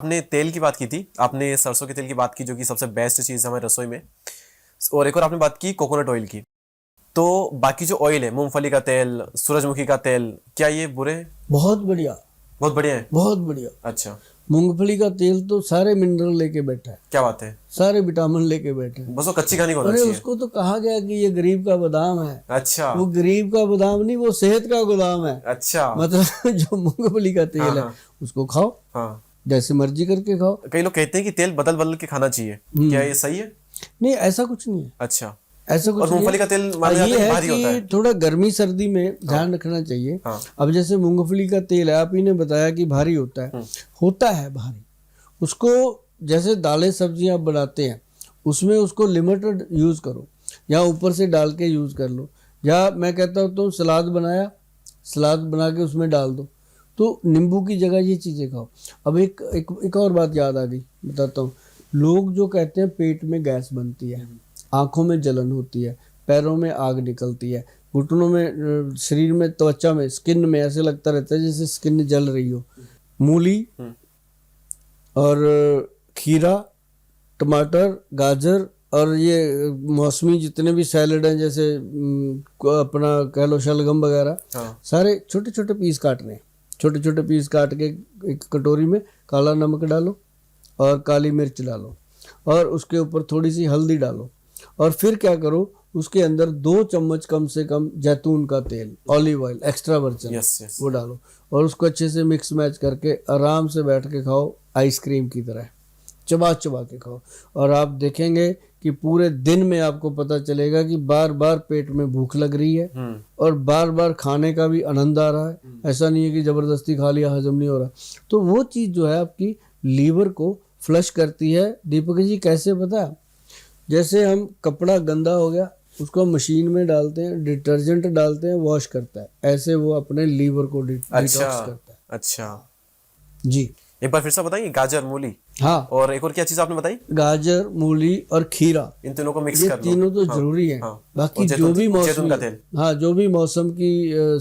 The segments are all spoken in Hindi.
आपने तेल की बात की थी, आपने सरसों के तेल की बात की जो कि सबसे बेस्ट चीज़ है हमारी रसोई में, और एक और आपने बात की कोकोनट ऑयल की। तो बाकी जो ऑयल है, मूंगफली का तेल, सूरजमुखी का तेल, क्या ये बुरे हैं? बहुत बढ़िया, बहुत बढ़िया है। बहुत बढ़िया। अच्छा, मूंगफली का तेल तो सारे मिनरल लेके बैठा है, क्या बात है। सारे विटामिन लेके बैठे हैं। बस वो कच्ची घानी होना अरे चाहिए। उसको तो कहा गया कि ये गरीब का बादाम है। अच्छा वो गरीब का बादाम नहीं, वो सेहत का गोदाम है। अच्छा। मतलब जो मूंगफली का हाँ तेल है हाँ उसको खाओ, हाँ। जैसे मर्जी करके खाओ। कई लोग कहते हैं कि तेल बदल बदल के खाना चाहिए, क्या ये सही है? नहीं, ऐसा कुछ नहीं है, अच्छा। ऐसा और कुछ नहीं मूंगफली का है। तेल माना जाता ये है कि है भारी होता कि है। थोड़ा गर्मी सर्दी में ध्यान रखना चाहिए। हाँ। अब जैसे मूंगफली का तेल है, आप ही ने बताया कि भारी होता है भारी। उसको जैसे दालें सब्जियां आप बनाते हैं उसमें उसको लिमिटेड यूज करो, या ऊपर से डाल के यूज कर लो, या मैं कहता हूँ तो सलाद बनाया, सलाद बना के उसमें डाल दो, तो नींबू की जगह ये चीज़ें खाओ। अब एक और बात याद आ गई, बताता हूँ। लोग जो कहते हैं पेट में गैस बनती है, आंखों में जलन होती है, पैरों में आग निकलती है, घुटनों में, शरीर में, त्वचा में, स्किन में ऐसे लगता रहता है जैसे स्किन जल रही हो। मूली और खीरा, टमाटर, गाजर और ये मौसमी जितने भी सैलड हैं, जैसे अपना कह लो शलगम वगैरह, हाँ। सारे छोटे छोटे पीस काटने, छोटे छोटे पीस काट के एक कटोरी में काला नमक डालो और काली मिर्च डालो और उसके ऊपर थोड़ी सी हल्दी डालो, और फिर क्या करो, उसके अंदर 2 चम्मच कम से कम जैतून का तेल, olive oil extra virgin, yes. वो डालो और उसको अच्छे से मिक्स मैच करके आराम से बैठ के खाओ, आइसक्रीम की तरह चबा चबा के खाओ। और आप देखेंगे कि पूरे दिन में आपको पता चलेगा कि बार बार पेट में भूख लग रही है और बार बार खाने का भी आनंद आ रहा है। ऐसा नहीं है कि जबरदस्ती खा लिया, हजम नहीं हो रहा। तो वो चीज़ जो है आपकी लीवर को फ्लश करती है। दीपक जी कैसे पता है? जैसे हम कपड़ा गंदा हो गया, उसको मशीन में डालते हैं, डिटर्जेंट डालते हैं, वॉश करता है, ऐसे वो अपने लीवर को डिटॉक्स करता है। अच्छा। जी एक बार फिर से बताइए, गाजर, मूली हाँ, और एक और क्या चीज आपने बताई? गाजर, मूली और खीरा, इन तीनों को मिक्स ये कर लो। तीनों तो हाँ, जरूरी है। हाँ। बाकी और जो जैतून भी जैतून मौसमी, का तेल। हाँ, जो भी मौसम की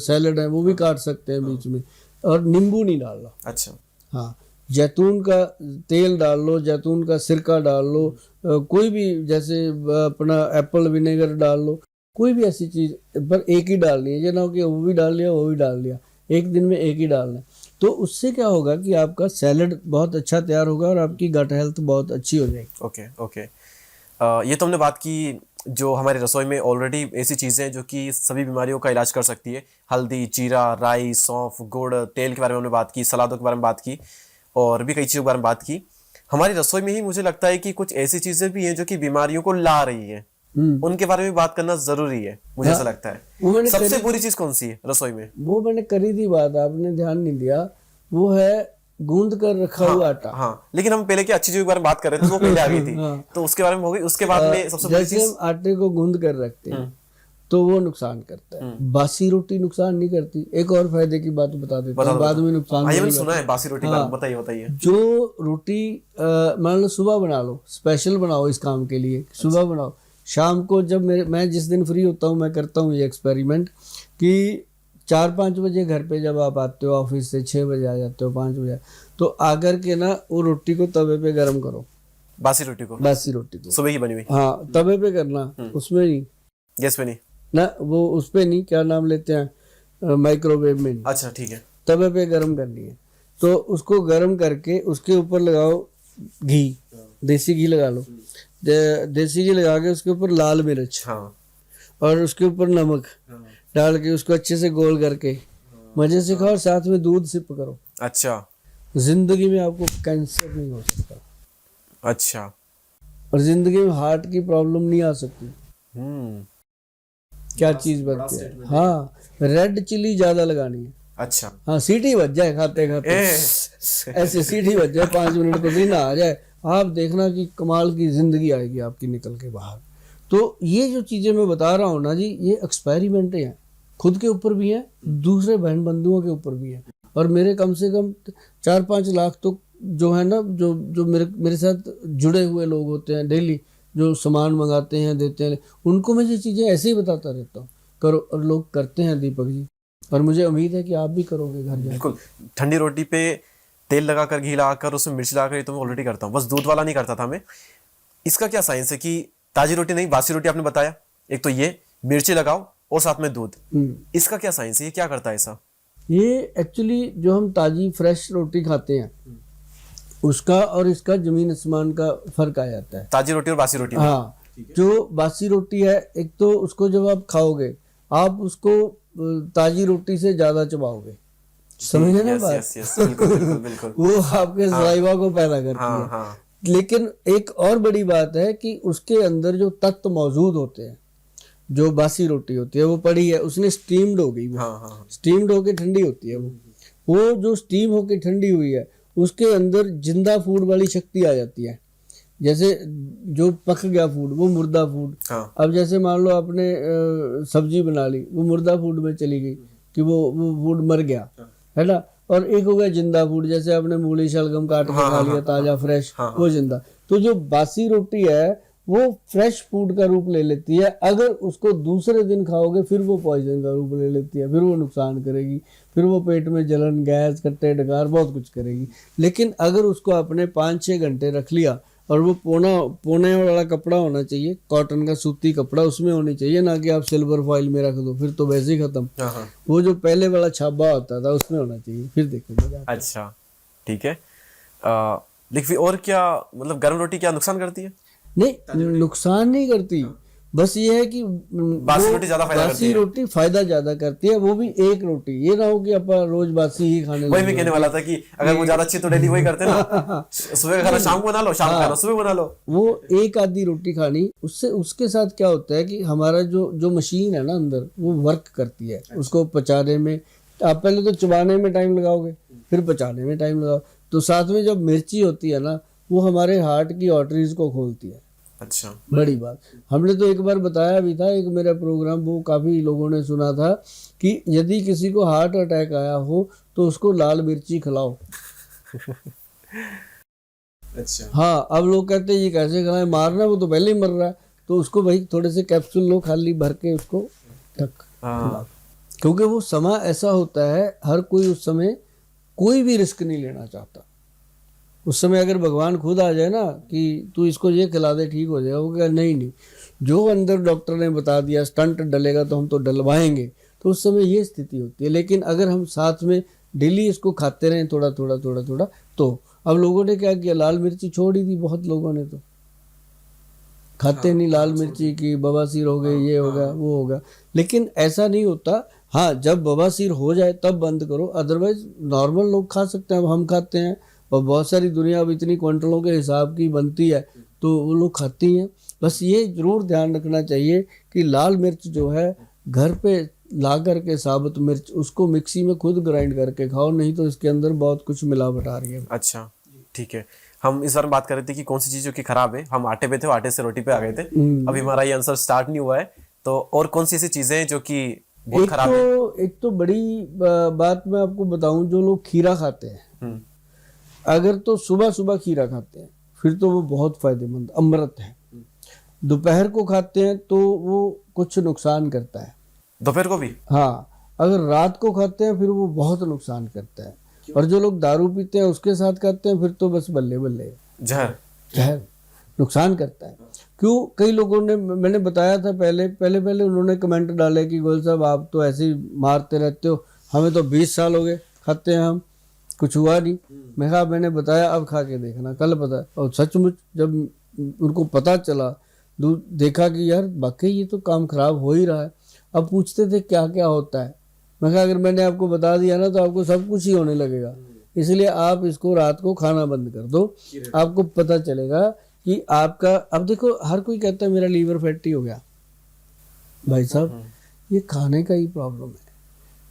सैलड है वो भी काट सकते हैं बीच में, और नींबू नहीं डालना। अच्छा। हाँ, जैतून का तेल डाल लो, जैतून का सिरका डाल लो, कोई भी, जैसे अपना एप्पल विनेगर डाल लो, कोई भी ऐसी चीज, पर एक ही डालनी है, ये ना हो कि वो भी डाल लिया वो भी डाल लिया, एक दिन में एक ही डालना है। तो उससे क्या होगा कि आपका सैलड बहुत अच्छा तैयार होगा और आपकी गट हेल्थ बहुत अच्छी हो जाएगी। Okay okay. ये तो हमने बात की जो हमारी रसोई में ऑलरेडी ऐसी चीज़ें हैं जो कि सभी बीमारियों का इलाज कर सकती है। हल्दी, जीरा, राई, सौंफ, गुड़, तेल के बारे में हमने बात की, सलादों के बारे में बात की और भी कई चीज़ों के बारे में बात की। हमारी रसोई में ही मुझे लगता है कि कुछ ऐसी चीज़ें भी हैं जो कि बीमारियों को ला रही है, उनके बारे में बात करना ज़रूरी है, मुझे ऐसा लगता वो है। मैंने सबसे बुरी चीज़ कौन सी है रसोई में? वो मैंने करी थी बात, आपने ध्यान नहीं दिया। वो है गूंद कर रखा हुआ आटा। हाँ, लेकिन हम पहले की अच्छी चीज़ों के बारे में बात कर रहे थे, वो पहले आ गई थी। हाँ। तो उसके बारे में हो गई, उसके बाद में सबसे बुरी जैसे चीज़। हम आटे को गूंद कर रखते हैं तो वो नुकसान करता है। बासी रोटी नुकसान नहीं करती। एक और फायदे की बात बता देता हूँ, बाद में नुकसान हाँ, ये मैंने वाली सुना बात। है बासी रोटी का, बताइए बताइए। जो रोटी मान लो सुबह बना लो, स्पेशल बनाओ इस काम के लिए, सुबह बनाओ, शाम को जब मैं जिस दिन फ्री होता हूँ मैं करता हूँ ये एक्सपेरिमेंट कि 4-5 बजे घर पे जब आप आते हो ऑफिस से, 6 बजे आ जाते हो, 5 बजे, तो आकर के ना वो रोटी को तवे पे गर्म करो, बासी रोटी को, बासी रोटी को, सुबह की बनी हुई। हाँ, तवे पे करना, उसमें नहीं, गैस पे नहीं। ना वो उस पे नहीं, क्या नाम लेते हैं, माइक्रोवेव में नहीं, अच्छा ठीक है। तवे पे गर्म करनी है। तो उसको गर्म करके उसके ऊपर लगाओ घी, देसी घी लगा लो, देसी घी लगा के उसके ऊपर लाल मिर्च, हाँ। और उसके ऊपर नमक डाल के उसको अच्छे से गोल करके मजे से खाओ, और साथ में दूध सिप करो। अच्छा जिंदगी में आपको कैंसर नहीं हो सकता, अच्छा। और जिंदगी में हार्ट की प्रॉब्लम नहीं आ सकती। हम्म। क्या चीज बनती है? हाँ, रेड चिली ज्यादा लगानी है। अच्छा। हाँ, सीटी बज जाए खाते खाते, ऐसे सीटी बज जाए, 5 मिनट पसीना आ जाए, आप देखना कि कमाल की जिंदगी आएगी आपकी निकल के बाहर। तो ये जो चीजें मैं बता रहा हूँ ना जी, ये एक्सपेरिमेंट हैं, खुद के ऊपर भी हैं, दूसरे बहन बंधुओं के ऊपर भी हैं, और मेरे कम से कम 4-5 लाख तो जो है ना, जो मेरे साथ जुड़े हुए लोग होते हैं, डेली जो सामान मंगाते हैं, देते हैं, उनको मैं ये चीज़ें ऐसे ही बताता रहता हूँ, करो, और लोग करते हैं दीपक जी, और मुझे उम्मीद है कि आप भी करोगे घर जाकर। बिल्कुल। ठंडी रोटी पे तेल लगाकर, घी लगाकर, उसमें मिर्च लगाकर, ये तो मैं ऑलरेडी करता हूँ, बस दूध वाला नहीं करता था मैं। इसका क्या साइंस है कि ताजी रोटी नहीं, बासी रोटी आपने बताया, एक तो ये मिर्ची लगाओ और साथ में दूध, इसका क्या साइंस है, ये क्या करता है ऐसा? ये एक्चुअली जो हम ताजी फ्रेश रोटी खाते हैं उसका और इसका जमीन आसमान का फर्क आ जाता है। ताजी रोटी और बासी रोटी में? हाँ, जो बासी रोटी है, एक तो उसको जब आप खाओगे आप उसको ताजी रोटी से ज्यादा चबाओगे, समझे ना बात? यस यस, बिल्कुल बिल्कुल बिल्कुल। वो आपके सलाइवा को पैदा करती हाँ है। हाँ लेकिन एक और बड़ी बात है कि उसके अंदर जो तत्व मौजूद होते हैं, जो बासी रोटी होती है वो पड़ी है, उसने स्टीम्ड हो गई, वो हाँ हाँ स्टीम्ड होके ठंडी होती है, वो जो स्टीम होके ठंडी हुई है उसके अंदर जिंदा फूड वाली शक्ति आ जाती है। जैसे जो पक गया फूड वो मुर्दा फूड, हाँ अब जैसे मान लो आपने सब्जी बना ली, वो मुर्दा फूड में चली गई कि वो फूड मर गया, है ना। और एक हो गया जिंदा फूड, जैसे आपने मूली शलगम काट के खा लिया ताजा फ्रेश, वो जिंदा। तो जो बासी रोटी है वो फ्रेश फूड का रूप ले लेती है, अगर उसको दूसरे दिन खाओगे फिर वो पॉइजन का रूप ले लेती है, फिर वो नुकसान करेगी, फिर वो पेट में जलन, गैस, कट्टे डकार बहुत कुछ करेगी। लेकिन अगर उसको आपने 5-6 घंटे रख लिया, और वो पोने वाला कपड़ा होना चाहिए, कॉटन का सूती कपड़ा उसमें होनी चाहिए, ना कि आप सिल्वर फॉइल में रख दो, फिर तो वैसे ही खत्म। वो जो पहले वाला छाबा होता था उसमें होना चाहिए, फिर देखो मजा। अच्छा ठीक है। लेकिन और क्या, मतलब गर्म रोटी क्या नुकसान करती है? नहीं, नुकसान नहीं करती, बस ये है कि बासी रोटी ज्यादा फायदा करती बासी है। रोटी फायदा ज्यादा करती है, वो भी एक रोटी। ये ना हो कि अपन रोज बासी ही खाने वही लगे। मैं कहने वाला था कि अगर वो ज्यादा अच्छी तो डेली वही करते ना, सुबह का खाना शाम को बना लो, शाम का खाना सुबह बना लो। वो एक आधी रोटी खानी, उससे उसके साथ क्या होता है कि हमारा जो मशीन है ना अंदर, वो वर्क करती है उसको पचाने में। आप पहले तो चबाने में टाइम लगाओगे, फिर पचाने में टाइम लगाओ, तो साथ में जब मिर्ची होती है ना, वो हमारे हार्ट की आर्टरीज को खोलती है। अच्छा, बड़ी बात। हमने तो एक बार बताया भी था, एक मेरा प्रोग्राम, वो काफी लोगों ने सुना था कि यदि किसी को हार्ट अटैक आया हो तो उसको लाल मिर्ची खिलाओ। अच्छा हाँ, अब लोग कहते हैं ये कैसे खिलाएं, मारना, वो तो पहले ही मर रहा है, तो उसको भाई थोड़े से कैप्सूल लो, खाली भर के उसको टक। क्योंकि वो समय ऐसा होता है, हर कोई उस समय कोई भी रिस्क नहीं लेना चाहता। उस समय अगर भगवान खुद आ जाए ना कि तू इसको ये खिला दे ठीक हो जाएगा, वो कहे नहीं, जो अंदर डॉक्टर ने बता दिया स्टंट डलेगा तो हम तो डलवाएंगे, तो उस समय ये स्थिति होती है। लेकिन अगर हम साथ में डेली इसको खाते रहें थोड़ा थोड़ा थोड़ा थोड़ा, तो अब लोगों ने क्या किया, लाल मिर्ची छोड़ ही दी, बहुत लोगों ने तो खाते नहीं लाल मिर्ची की, बवासीर हो गई, ये हो गया, वो हो गया। लेकिन ऐसा नहीं होता। हाँ, जब बवासीर हो जाए तब बंद करो, अदरवाइज नॉर्मल लोग खा सकते हैं। अब हम खाते हैं, और बहुत सारी दुनिया अब इतनी क्विंटलों के हिसाब की बनती है तो वो लोग खाती हैं। बस ये जरूर ध्यान रखना चाहिए कि लाल मिर्च जो है घर पे ला करके, साबुत मिर्च, उसको मिक्सी में खुद ग्राइंड करके खाओ, नहीं तो इसके अंदर बहुत कुछ मिलावट आ रही है। अच्छा ठीक है। हम इस बार बात कर रहे थे कि कौन सी चीज जो कि खराब है, हम आटे पे थे, आटे से रोटी पे आ गए थे। अभी हमारा ये आंसर स्टार्ट नहीं हुआ है, तो और कौन सी ऐसी चीजें हैं जो कि बहुत खराब है? एक तो बड़ी बात मैं आपको बताऊं, जो लोग खीरा खाते हैं, अगर तो सुबह सुबह खीरा खाते हैं फिर तो वो बहुत फायदेमंद अमृत है। दोपहर को खाते हैं तो वो कुछ नुकसान करता है। दोपहर को भी? हाँ, अगर रात को खाते हैं फिर वो बहुत नुकसान करता है। और जो लोग दारू पीते हैं उसके साथ खाते हैं फिर तो बस बल्ले बल्ले, जहर नुकसान करता है। क्यों, कई लोगों ने, मैंने बताया था पहले उन्होंने कमेंट डाले कि गोयल साहब आप तो ऐसे ही मारते रहते हो, हमें तो 20 साल हो गए खाते हैं, हम कुछ हुआ नहीं। मैंने बताया अब खा के देखना, कल पता। और सचमुच जब उनको पता चला, देखा कि यार वाकई ये तो काम खराब हो ही रहा है। अब पूछते थे क्या क्या होता है, अगर मैंने आपको बता दिया ना तो आपको सब कुछ ही होने लगेगा। इसलिए आप इसको रात को खाना बंद कर दो, आपको पता चलेगा कि आपका, अब देखो हर कोई कहता है मेरा लीवर फैटी हो गया, भाई साहब ये खाने का ही प्रॉब्लम है।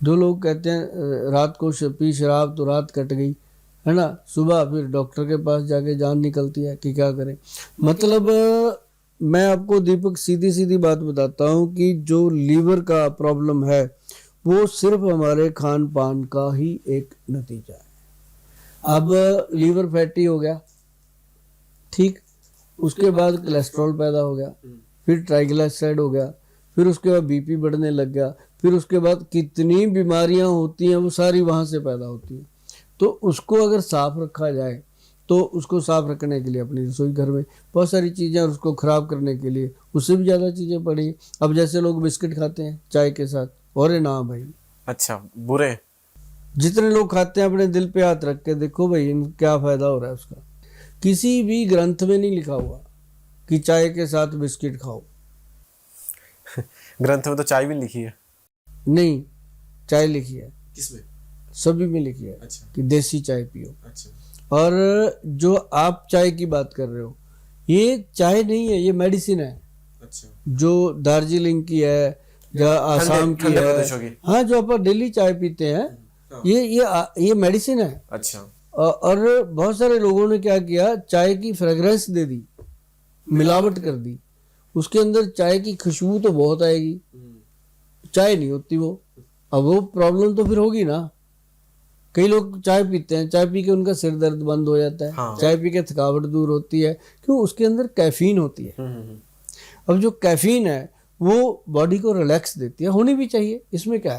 जो लोग कहते हैं रात को पी शराब तो रात कट गई, है ना, सुबह फिर डॉक्टर के पास जाके जान निकलती है कि क्या करें। मतलब मैं आपको दीपक सीधी सीधी बात बताता हूँ कि जो लीवर का प्रॉब्लम है वो सिर्फ हमारे खान पान का ही एक नतीजा है। अब लीवर फैटी हो गया, ठीक, उसके बाद कोलेस्ट्रॉल पैदा हो गया, फिर ट्राइग्लिसराइड हो गया, फिर उसके बाद बीपी बढ़ने लग गया, फिर उसके बाद कितनी बीमारियां होती हैं वो सारी वहां से पैदा होती हैं। तो उसको अगर साफ रखा जाए तो उसको साफ रखने के लिए अपनी रसोई घर में बहुत सारी चीज़ें, और उसको ख़राब करने के लिए उससे भी ज़्यादा चीज़ें पड़ी। अब जैसे लोग बिस्किट खाते हैं चाय के साथ, और ये ना भाई, अच्छा, बुरे। जितने लोग खाते हैं अपने दिल पे हाथ रख के देखो भाई क्या फ़ायदा हो रहा है उसका। किसी भी ग्रंथ में नहीं लिखा हुआ कि चाय के साथ बिस्किट खाओ। ग्रंथ में तो चाय भी लिखी है। नहीं, चाय लिखी है, किसमें? सभी में लिखी है अच्छा। कि देसी चाय पियो। अच्छा। और जो आप चाय की बात कर रहे हो, ये चाय नहीं है, ये मेडिसिन है। अच्छा। जो दार्जिलिंग की है या आसाम की ठंडे है, प्रदेशों की। हाँ, जो अपन डेली चाय पीते हैं, ये मेडिसिन है। अच्छा। और बहुत सारे लोगों ने क्या किया, चाय की फ्रेग्रेंस दे दी, मिलावट कर दी। उसके अंदर चाय की खुशबू तो बहुत आएगी, चाय नहीं होती वो। अब वो प्रॉब्लम तो फिर होगी ना। कई लोग चाय पीते हैं, चाय पी के उनका सिर दर्द बंद हो जाता है। हाँ। चाय पी के थकावट दूर होती है, क्यों? उसके अंदर कैफीन होती है। अब जो कैफीन है वो बॉडी को रिलैक्स देती है, होनी भी चाहिए, इसमें क्या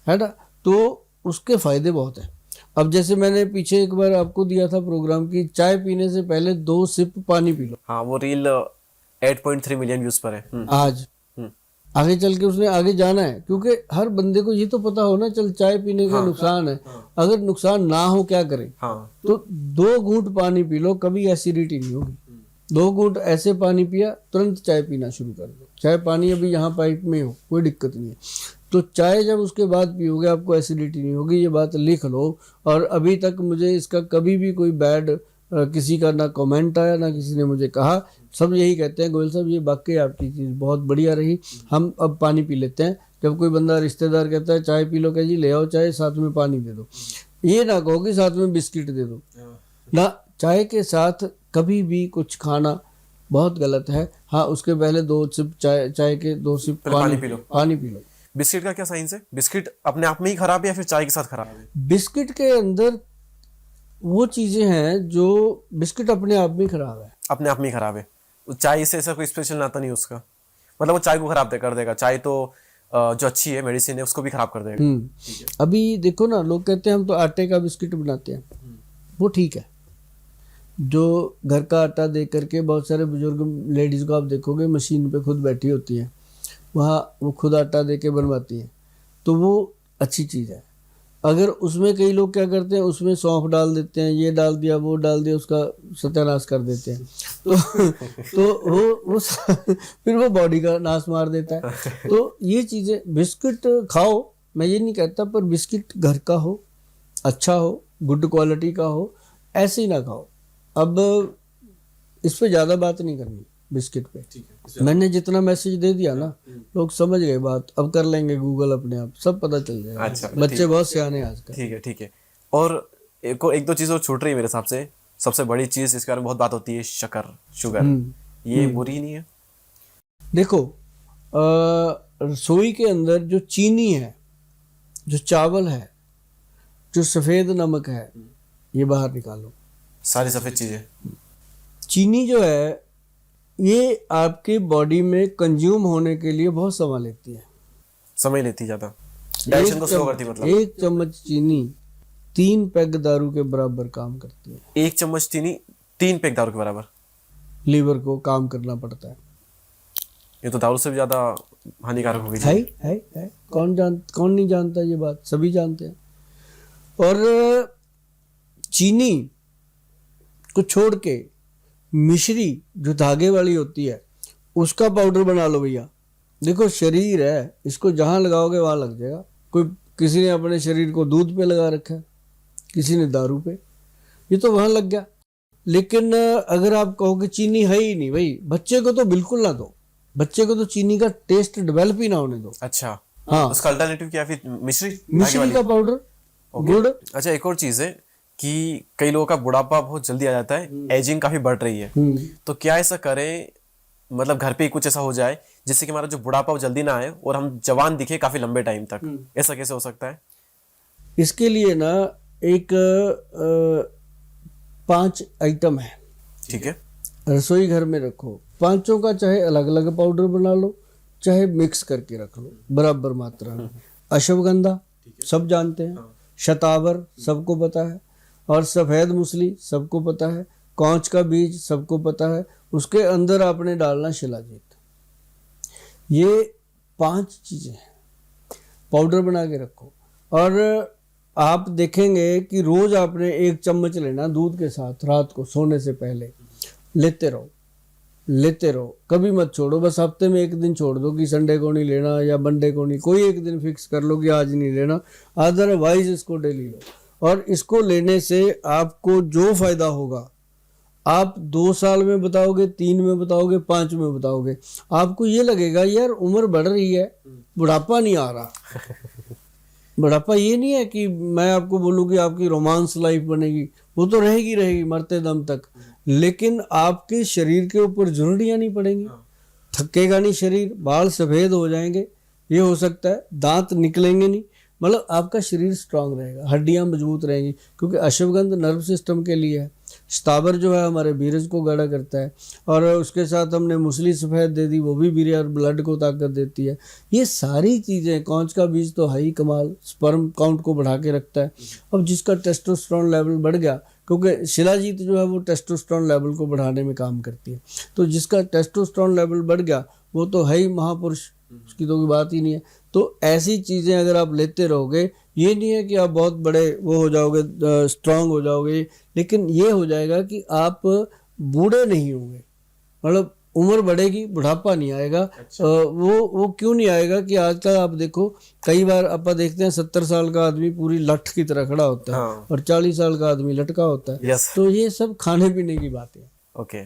है ना। तो उसके फायदे बहुत हैं। अब जैसे मैंने पीछे एक बार आपको दिया था प्रोग्राम की, चाय पीने से पहले 2 सिप पानी पी लो। हाँ, वो रील 8.3 मिलियन व्यूज पर है। आज आगे चल के उसने आगे जाना है, क्योंकि हर बंदे को ये तो पता हो ना, चल चाय पीने का नुकसान है, अगर नुकसान ना हो क्या करें। हाँ। तो 2 घूंट पानी पी लो, कभी एसिडिटी नहीं होगी। 2 घूंट ऐसे पानी पिया, तुरंत चाय पीना शुरू कर दो, चाहे पानी अभी यहाँ पाइप में हो, कोई दिक्कत नहीं है। तो चाय जब उसके बाद पियोगे आपको एसिडिटी नहीं होगी, ये बात लिख लो। और अभी तक मुझे इसका कभी भी कोई बैड किसी का ना कमेंट आया, ना किसी ने मुझे कहा। सब यही कहते हैं, गोयल साहब ये वाकई आपकी चीज़ बहुत बढ़िया रही, हम अब पानी पी लेते हैं। जब कोई बंदा रिश्तेदार कहता है चाय पी लो, कह जी ले आओ चाय, साथ में पानी दे दो। ये ना कहो कि साथ में बिस्किट दे दो ना। चाय के साथ कभी भी कुछ खाना बहुत गलत है। हाँ, उसके पहले 2 सिप चाय के 2 सिप पानी पी लो। बिस्किट का क्या साइंस है? बिस्किट अपने आप में ही खराब है या फिर चाय के साथ खराब है? बिस्किट के अंदर वो चीजें हैं जो, बिस्किट अपने आप में खराब है। अपने आप में ही खराब है। चाय से ऐसा कोई स्पेशल नाता नहीं उसका, मतलब वो चाय को खराब कर देगा। चाय तो जो अच्छी है, मेडिसिन है, उसको भी खराब कर देगा। अभी देखो ना, लोग कहते हैं हम तो आटे का बिस्किट बनाते हैं, वो ठीक है। जो घर का आटा दे करके, बहुत सारे बुजुर्ग लेडीज को आप देखोगे मशीन पे खुद बैठी होती हैं, वहाँ वो खुद आटा दे के बनवाती हैं, तो वो अच्छी चीज़ है। अगर उसमें कई लोग क्या करते हैं, उसमें सौंफ डाल देते हैं, ये डाल दिया वो डाल दिया, उसका सत्यानाश कर देते हैं। तो वो फिर वो बॉडी का नाश मार देता है। तो ये चीज़ें, बिस्किट खाओ, मैं ये नहीं कहता, पर बिस्किट घर का हो, अच्छा हो, गुड क्वालिटी का हो, ऐसे ही ना खाओ। अब इस पे ज़्यादा बात नहीं करनी बिस्किट पे। मैंने जितना मैसेज दे दिया ना, लोग समझ गए बात। अब कर लेंगे गूगल अपने आप, सब पता चल जाएगा। अच्छा, बच्चे बहुत सियाने आजकल। ठीक है। और एक दो चीज़ और छूट रही है मेरे हिसाब से। सबसे बड़ी चीज़ इसके बारे में बहुत बात होती है, शक्कर, शुगर। ये बुरी नहीं है? देखो, रसोई के अंदर जो चीनी है, जो चावल है, जो सफ़ेद नमक है, ये बाहर निकालो। सारी सफ़ेद चीज़ें। चीनी जो है ये आपकी बॉडी में कंज्यूम होने के लिए बहुत समय लेती है, समय लेती ज़्यादा, डाइजेशन को स्लो करती है। मतलब 1 चम्मच चीनी 3 पैग दारू के बराबर काम करती है। 1 चम्मच चीनी 3 पैक दारू के बराबर लीवर को काम करना पड़ता है। ये तो दारू से भी ज़्यादा हानिकारक हो गई। है। कौन नहीं जानता ये बात, सभी जानते हैं। और चीनी को छोड़ के मिश्री जो धागे वाली होती है, उसका पाउडर बना लो भैया। देखो शरीर है, इसको जहाँ लगाओगे वहाँ लग जाएगा। किसी ने अपने शरीर को दूध पे लगा रखा है, किसी ने दारू पे, ये तो वहाँ लग गया। लेकिन अगर आप कहो कि चीनी है ही नहीं, भाई बच्चे को तो बिल्कुल ना दो, बच्चे को तो चीनी का टेस्ट डेवलप ही ना होने दो। अच्छा, हाँ, उसका अल्टरनेटिव क्या? फिर मिश्री का पाउडर, गुड़। अच्छा, एक और चीज़ है कि कई लोगों का बुढ़ापा बहुत जल्दी आ जाता है, एजिंग काफी बढ़ रही है। तो क्या ऐसा करें, मतलब घर पे ही कुछ ऐसा हो जाए जिससे कि हमारा जो बुढ़ापा वो जल्दी ना आए और हम जवान दिखे काफी लंबे टाइम तक? ऐसा कैसे हो सकता है? इसके लिए ना एक 5 आइटम है, ठीक है, रसोई घर में रखो। 5 का चाहे अलग अलग पाउडर बना लो, चाहे मिक्स करके रख लो बराबर मात्रा में। अश्वगंधा सब जानते हैं, शतावर सबको पता है, और सफ़ेद मूसली सबको पता है, कौच का बीज सबको पता है, उसके अंदर आपने डालना शिलाजीत। ये 5 चीज़ें हैं, पाउडर बना के रखो। और आप देखेंगे कि रोज़ आपने 1 चम्मच लेना दूध के साथ, रात को सोने से पहले लेते रहो, कभी मत छोड़ो। बस हफ्ते में 1 दिन छोड़ दो कि संडे को नहीं लेना या मंडे को नहीं, कोई एक दिन फिक्स कर लो कि आज नहीं लेना, अदरवाइज इसको डेली लो। और इसको लेने से आपको जो फायदा होगा, आप 2 साल में बताओगे, 3 में बताओगे, 5 में बताओगे, आपको ये लगेगा यार उम्र बढ़ रही है, बुढ़ापा नहीं आ रहा। बुढ़ापा ये नहीं है कि मैं आपको बोलूँ कि आपकी रोमांस लाइफ बनेगी, वो तो रहेगी मरते दम तक, लेकिन आपके शरीर के ऊपर झुर्रियाँ नहीं पड़ेंगी, थकेगा नहीं शरीर, बाल सफ़ेद हो जाएंगे, ये हो सकता है, दांत निकलेंगे नहीं, मतलब आपका शरीर स्ट्रांग रहेगा, हड्डियां मजबूत रहेंगी, क्योंकि अश्वगंध नर्व सिस्टम के लिए है। शतावर जो है हमारे बीरज को गाढ़ा करता है, और उसके साथ हमने मूसली सफ़ेद दे दी, वो भी बीरज और ब्लड को ताकत देती है। ये सारी चीज़ें, कौच का बीज तो है ही कमाल, स्पर्म काउंट को बढ़ा के रखता है। अब जिसका टेस्टोस्टेरोन लेवल बढ़ गया, क्योंकि शिलाजीत जो है वो टेस्टोस्टेरोन लेवल को बढ़ाने में काम करती है, तो जिसका टेस्टोस्टेरोन लेवल बढ़ गया वो तो है ही महापुरुष, उसकी तो कोई बात ही नहीं है। तो ऐसी चीज़ें अगर आप लेते रहोगे, ये नहीं है कि आप बहुत बड़े वो हो जाओगे, स्ट्रांग हो जाओगे, लेकिन ये हो जाएगा कि आप बूढ़े नहीं होंगे, मतलब उम्र बढ़ेगी, बुढ़ापा नहीं आएगा। अच्छा। वो क्यों नहीं आएगा कि आजकल आप देखो, कई बार आप देखते हैं 70 साल का आदमी पूरी लठ की तरह खड़ा होता है, हाँ। और 40 साल का आदमी लटका होता है। यस। तो ये सब खाने पीने की बातें हैं। ओके।